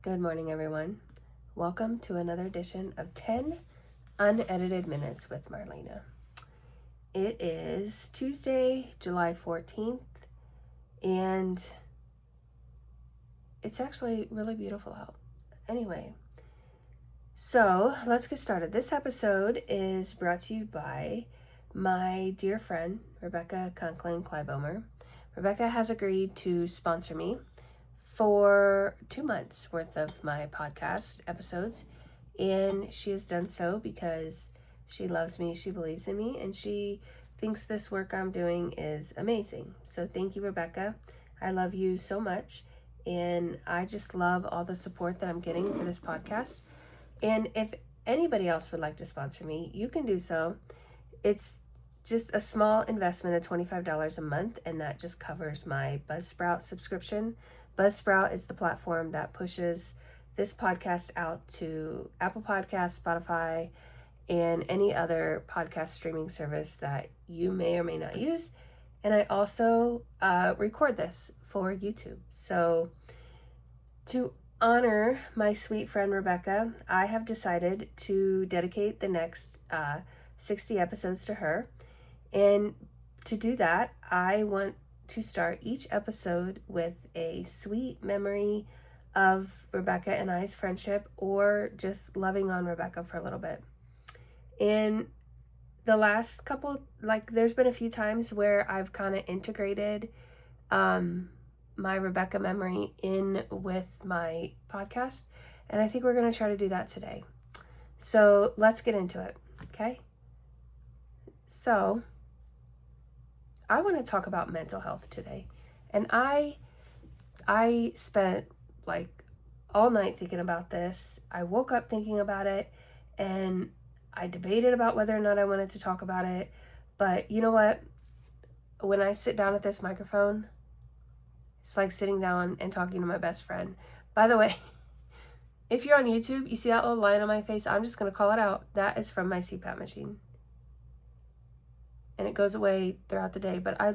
Good morning, everyone. Welcome to another edition of 10 Unedited Minutes with Marlena. It is Tuesday, July 14th, and it's actually really beautiful out. Anyway, so let's get started. This episode is brought to you by my dear friend, Rebecca Conkling-Kleibomer. Rebecca has agreed to sponsor me for 2 months worth of my podcast episodes, and she has done so because she loves me, she believes in me, and she thinks this work I'm doing is amazing. So thank you, Rebecca. I love you so much, and I just love all the support that I'm getting for this podcast. And if anybody else would like to sponsor me, you can do so. It's just a small investment of $25 a month, and that just covers my Buzzsprout subscription. Buzzsprout is the platform that pushes this podcast out to Apple Podcasts, Spotify, and any other podcast streaming service that you may or may not use. And I also record this for YouTube. So to honor my sweet friend Rebecca, I have decided to dedicate the next 60 episodes to her. And to do that, I want to start each episode with a sweet memory of Rebecca and I's friendship, or just loving on Rebecca for a little bit. And the last couple, there's been a few times where I've kind of integrated my Rebecca memory in with my podcast, and I think we're going to try to do that today. So let's get into it, okay? So I want to talk about mental health today. And I spent all night thinking about this. I woke up thinking about it, and I debated about whether or not I wanted to talk about it. But you know what? When I sit down at this microphone, it's like sitting down and talking to my best friend. By the way, if you're on YouTube, you see that little line on my face? I'm just going to call it out. That is from my CPAP machine. And it goes away throughout the day. But I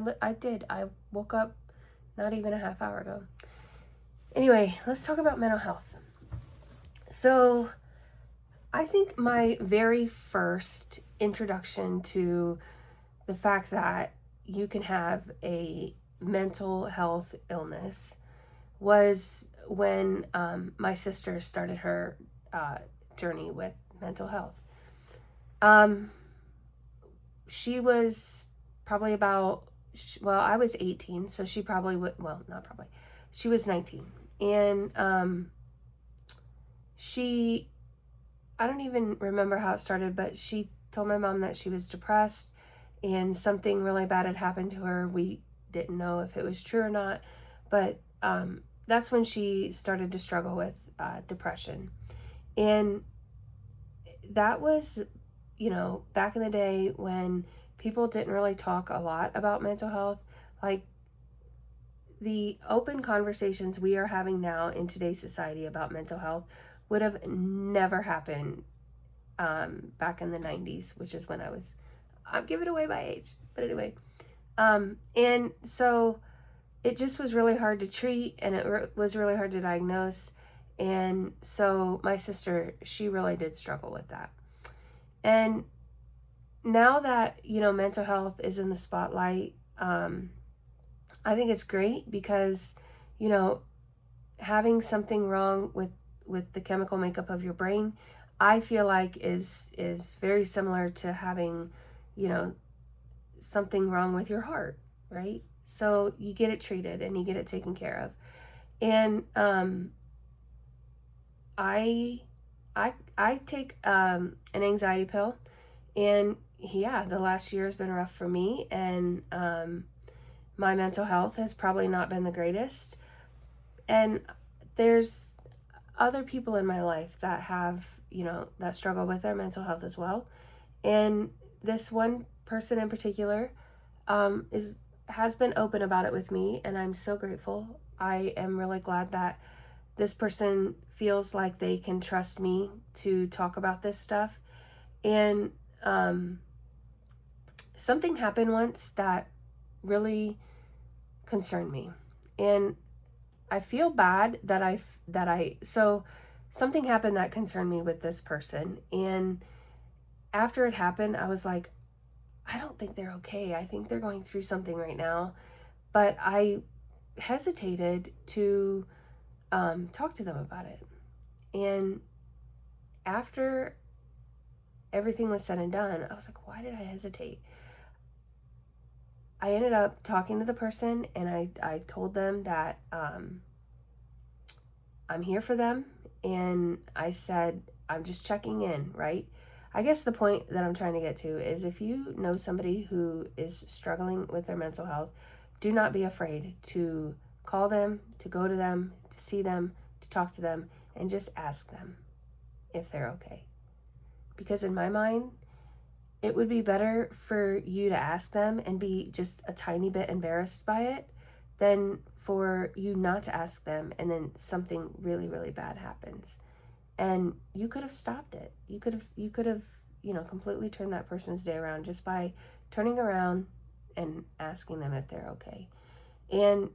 woke up not even a half hour ago. Anyway, let's talk about mental health. So I think my very first introduction to the fact that you can have a mental health illness was when my sister started her journey with mental health. She was probably I was 18, so she probably she was 19. And I don't even remember how it started, but she told my mom that she was depressed and something really bad had happened to her. We didn't know if it was true or not, but that's when she started to struggle with depression. And that was, back in the day when people didn't really talk a lot about mental health. Like, the open conversations we are having now in today's society about mental health would have never happened back in the 90s, which is when I'm giving away my age, but anyway. And so it just was really hard to treat, and it was really hard to diagnose. And so my sister, she really did struggle with that. And now that, mental health is in the spotlight, I think it's great because, having something wrong with the chemical makeup of your brain, I feel like is very similar to having, something wrong with your heart, right? So you get it treated and you get it taken care of. And I take an anxiety pill, and the last year has been rough for me, and my mental health has probably not been the greatest. And there's other people in my life that have, that struggle with their mental health as well. And this one person in particular has been open about it with me, and I'm so grateful. I am really glad that this person feels like they can trust me to talk about this stuff. And something happened once that really concerned me. And I feel bad so something happened that concerned me with this person. And after it happened, I was like, I don't think they're okay. I think they're going through something right now. But I hesitated to talk to them about it. And after everything was said and done, I was like, why did I hesitate? I ended up talking to the person, and I told them that I'm here for them. And I said, I'm just checking in, right? I guess the point that I'm trying to get to is, if you know somebody who is struggling with their mental health, do not be afraid to call them, to go to them, to see them, to talk to them, and just ask them if they're okay. Because in my mind, it would be better for you to ask them and be just a tiny bit embarrassed by it than for you not to ask them and then something really, really bad happens. And you could have stopped it. You could have, completely turned that person's day around just by turning around and asking them if they're okay. And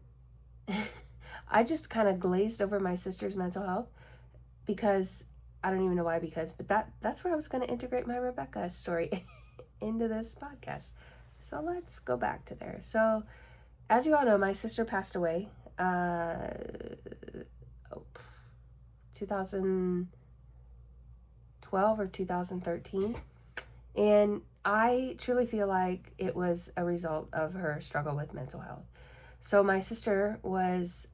I just kind of glazed over my sister's mental health because I don't even know why, but that's where I was going to integrate my Rebecca story into this podcast. So let's go back to there. So as you all know, my sister passed away 2012 or 2013. And I truly feel like it was a result of her struggle with mental health. So my sister was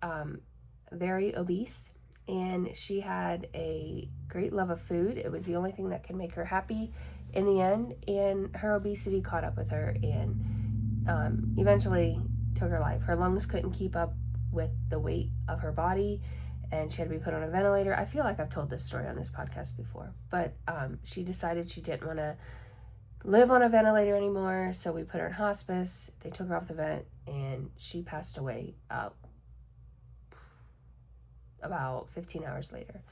very obese, and she had a great love of food. It was the only thing that could make her happy in the end, and her obesity caught up with her and eventually took her life. Her lungs couldn't keep up with the weight of her body, and she had to be put on a ventilator. I feel like I've told this story on this podcast before, but she decided she didn't want to live on a ventilator anymore, so we put her in hospice. They took her off the vent, and she passed away about 15 hours later.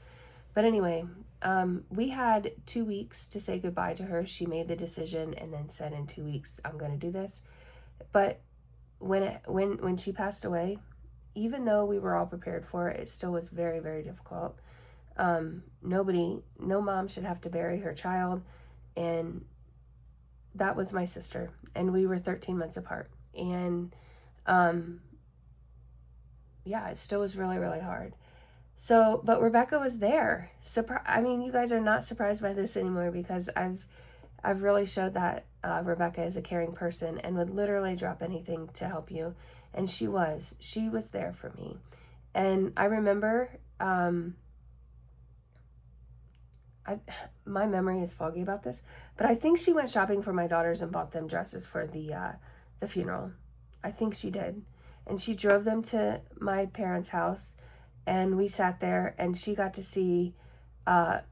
But anyway, we had 2 weeks to say goodbye to her. She made the decision and then said, in 2 weeks, I'm going to do this. But when she passed away, even though we were all prepared for it, it still was very, very difficult. No mom should have to bury her child. And that was my sister. And we were 13 months apart. And it still was really, really hard. So, but Rebecca was there. You guys are not surprised by this anymore, because I've really showed that Rebecca is a caring person and would literally drop anything to help you. And she was there for me. And I remember, my memory is foggy about this, but I think she went shopping for my daughters and bought them dresses for the funeral. I think she did. And she drove them to my parents' house, and we sat there, and she got to see the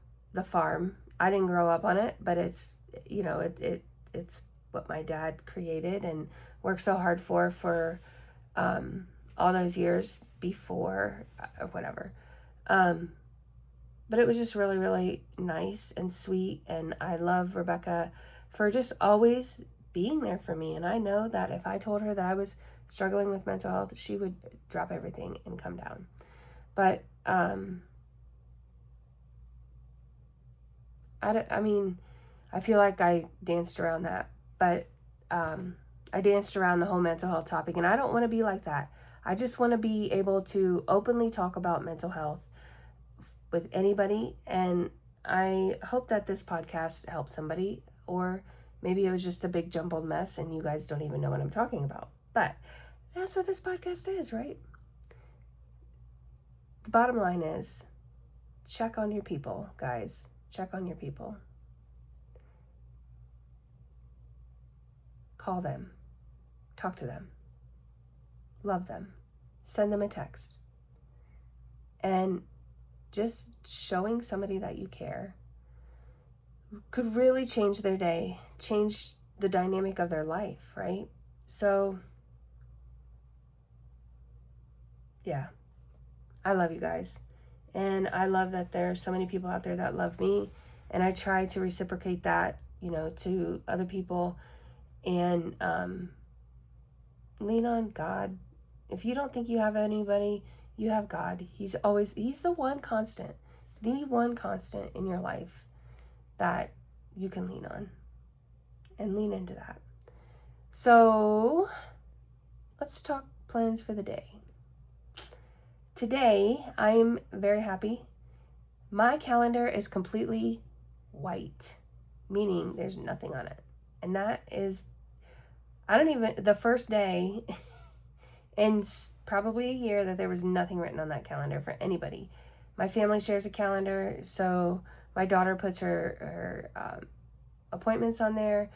farm. I didn't grow up on it, but it's what my dad created and worked so hard for all those years before or whatever. But it was just really, really nice and sweet, and I love Rebecca for just always being there for me. And I know that if I told her that I was struggling with mental health, she would drop everything and come down. But I feel like I danced around that, but I danced around the whole mental health topic, and I don't want to be like that. I just want to be able to openly talk about mental health with anybody, and I hope that this podcast helped somebody, or maybe it was just a big jumbled mess and you guys don't even know what I'm talking about. But that's what this podcast is, right? The bottom line is, check on your people, guys. Check on your people. Call them. Talk to them. Love them. Send them a text. And just showing somebody that you care could really change their day, change the dynamic of their life, right? So, yeah, I love you guys. And I love that there are so many people out there that love me. And I try to reciprocate that, to other people. And lean on God. If you don't think you have anybody You have God. He's the one constant in your life that you can lean on, and lean into that. So let's talk plans for the day. Today, I'm very happy. My calendar is completely white, meaning there's nothing on it. And that is, the first day in probably a year that there was nothing written on that calendar for anybody. My family shares a calendar, so my daughter puts her appointments on there.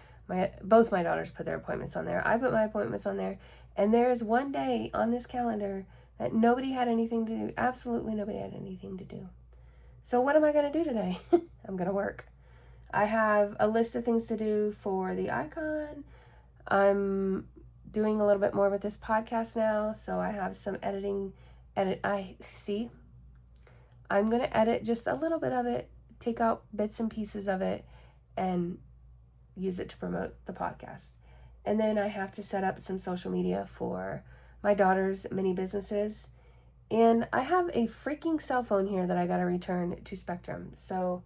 Both my daughters put their appointments on there. I put my appointments on there. And there's one day on this calendar that nobody had anything to do. Absolutely nobody had anything to do. So what am I going to do today? I'm going to work. I have a list of things to do for the icon. I'm doing a little bit more with this podcast now, so I have some I'm going to edit just a little bit of it, take out bits and pieces of it, and use it to promote the podcast. And then I have to set up some social media for my daughter's mini businesses. And I have a freaking cell phone here that I got to return to Spectrum so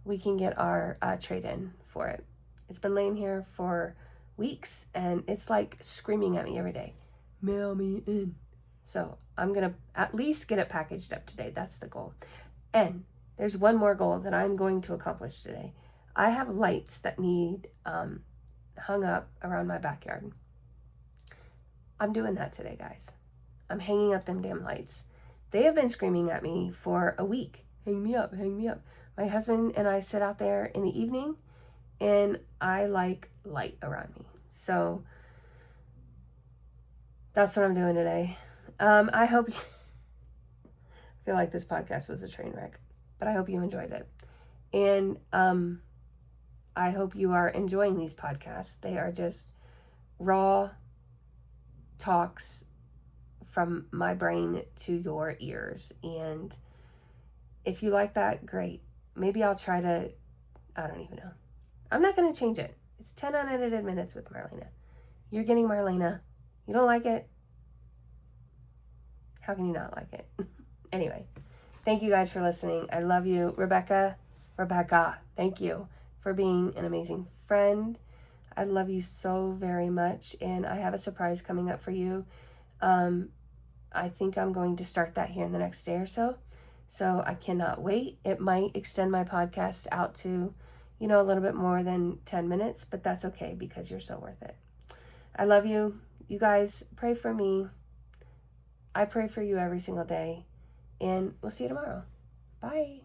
we can get our trade-in for it. It's been laying here for weeks, and it's like screaming at me every day, mail me in. So I'm going to at least get it packaged up today. That's the goal. And there's one more goal that I'm going to accomplish today. I have lights that need hung up around my backyard. I'm doing that today, guys. I'm hanging up them damn lights. They have been screaming at me for a week. Hang me up, hang me up. My husband and I sit out there in the evening, and I like light around me. So that's what I'm doing today. I hope I feel like this podcast was a train wreck, but I hope you enjoyed it. And I hope you are enjoying these podcasts. They are just raw talks from my brain to your ears. And if you like that, great. Maybe I'll try to, I don't even know. I'm not going to change it. It's 10 unedited minutes with Marlena. You're getting Marlena. You don't like it? How can you not like it? Anyway, thank you guys for listening. I love you. Rebecca, thank you for being an amazing friend. I love you so very much, and I have a surprise coming up for you. I think I'm going to start that here in the next day or so. So I cannot wait. It might extend my podcast out to, a little bit more than 10 minutes, but that's okay because you're so worth it. I love you. You guys pray for me. I pray for you every single day, and we'll see you tomorrow. Bye.